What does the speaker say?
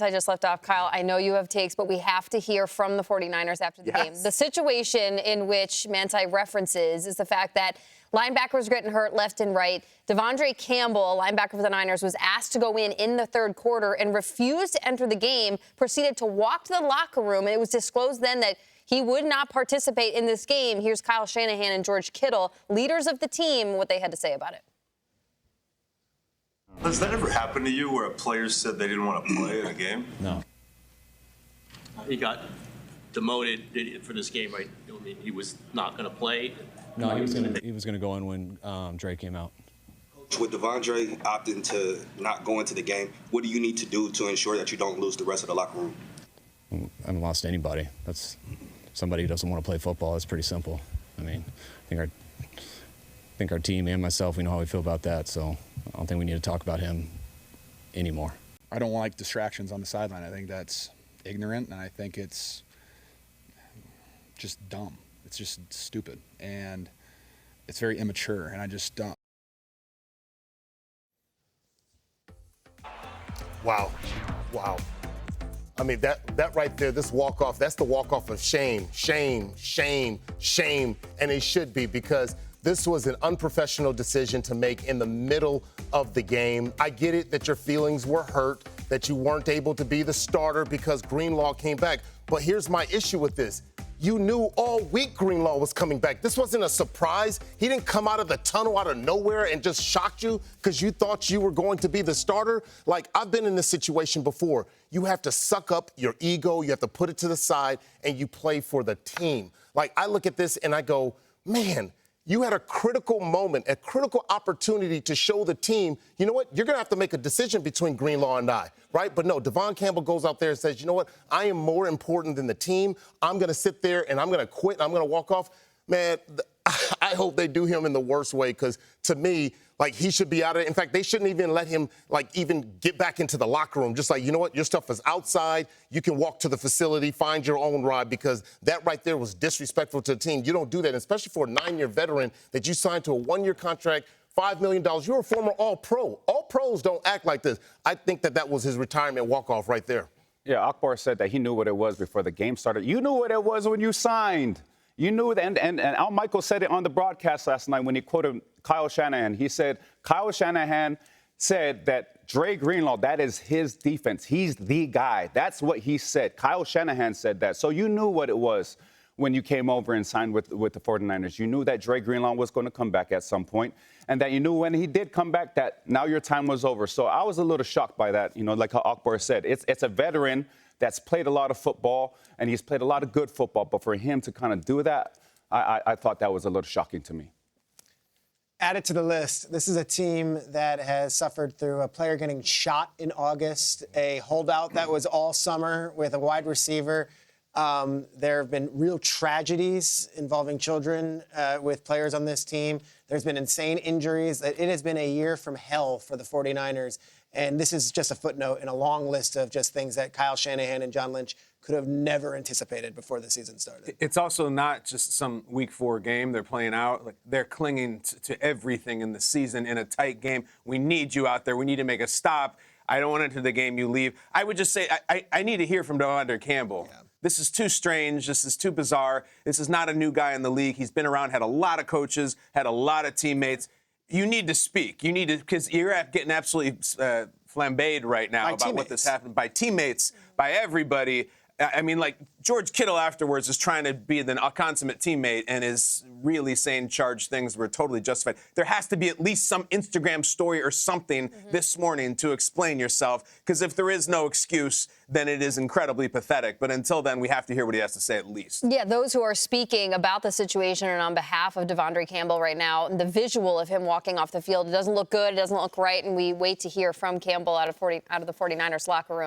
I just left off, Kyle, I know you have takes, but we have to hear from the 49ers after the game. The situation in which Manti references is the fact that linebackers getting hurt left and right. De'Vondre Campbell, linebacker for the Niners, was asked to go in the third quarter and refused to enter the game, proceeded to walk to the locker room, and it was disclosed then that he would not participate in this game. Here's Kyle Shanahan and George Kittle, leaders of the team, what they had to say about it. Has that ever happened to you where a player said they didn't want to play in a game? No. He got demoted for this game, right? I mean, he was not going to play. No, he was gonna go in when Dre came out. With De'Vondre opting to not go into the game, what do you need to do to ensure that you don't lose the rest of the locker room? I haven't lost anybody. That's somebody who doesn't want to play football. It's pretty simple. I mean, I think our team and myself, we know how we feel about that. So I don't think we need to talk about him anymore. I don't like distractions on the sideline. I think that's ignorant, and I think it's just dumb. It's just stupid, and it's very immature, and I just don't. Wow. I mean, that right there, this walk-off, that's the walk-off of shame, and it should be, because this was an unprofessional decision to make in the middle of the game. I get it that your feelings were hurt, that you weren't able to be the starter because Greenlaw came back, but here's my issue with this. You knew all week Greenlaw was coming back. This wasn't a surprise. He didn't come out of the tunnel out of nowhere and just shocked you because you thought you were going to be the starter. Like, I've been in this situation before. You have to suck up your ego. You have to put it to the side, and you play for the team. Like, I look at this and I go, man, you had a critical moment, a critical opportunity to show the team, you know what, you're going to have to make a decision between Greenlaw and I, right? But no, De'Vondre Campbell goes out there and says, you know what, I am more important than the team. I'm going to sit there and I'm going to quit. I'm going to walk off. Man, I hope they do him in the worst way, because to me, like, he should be out of it. In fact, they shouldn't even let him, like, even get back into the locker room. Just like, you know what, your stuff is outside. You can walk to the facility, find your own ride, because that right there was disrespectful to the team. You don't do that, especially for a 9-year veteran that you signed to a 1-year contract, $5 million. You're a former All-Pro. All pros don't act like this. I think that was his retirement walk-off right there. Yeah, Akbar said that he knew what it was before the game started. You knew what it was when you signed. You knew that, and Al Michael said it on the broadcast last night when he quoted Kyle Shanahan. He said, Kyle Shanahan said that Dre Greenlaw, that is his defense. He's the guy. That's what he said. Kyle Shanahan said that. So you knew what it was when you came over and signed with the 49ers. You knew that Dre Greenlaw was going to come back at some point, and that you knew when he did come back that now your time was over. So I was a little shocked by that, you know, like how Akbar said. It's a veteran that's played a lot of football, and he's played a lot of good football. But for him to kind of do that, I thought that was a little shocking to me. Added to the list, this is a team that has suffered through a player getting shot in August, a holdout that was all summer with a wide receiver. There have been real tragedies involving children with players on this team. There's been insane injuries. It has been a year from hell for the 49ers. And this is just a footnote in a long list of just things that Kyle Shanahan and John Lynch could have never anticipated before the season started. It's also not just some Week 4 game they're playing out. Like, they're clinging to everything in the season in a tight game. We need you out there. We need to make a stop. I don't want to enter the game, you leave. I would just say I need to hear from De'Vondre Campbell. Yeah. This is too strange. This is too bizarre. This is not a new guy in the league. He's been around, had a lot of coaches, had a lot of teammates. You need to speak. You need to, because you're getting absolutely flambéed right now about what this happened by teammates, by everybody. I mean, like, George Kittle afterwards is trying to be a consummate teammate and is really saying charged things were totally justified. There has to be at least some Instagram story or something this morning to explain yourself, because if there is no excuse, then it is incredibly pathetic. But until then, we have to hear what he has to say at least. Yeah, those who are speaking about the situation and on behalf of De'Vondre Campbell right now, the visual of him walking off the field, it doesn't look good, it doesn't look right, and we wait to hear from Campbell out of the 49ers locker room.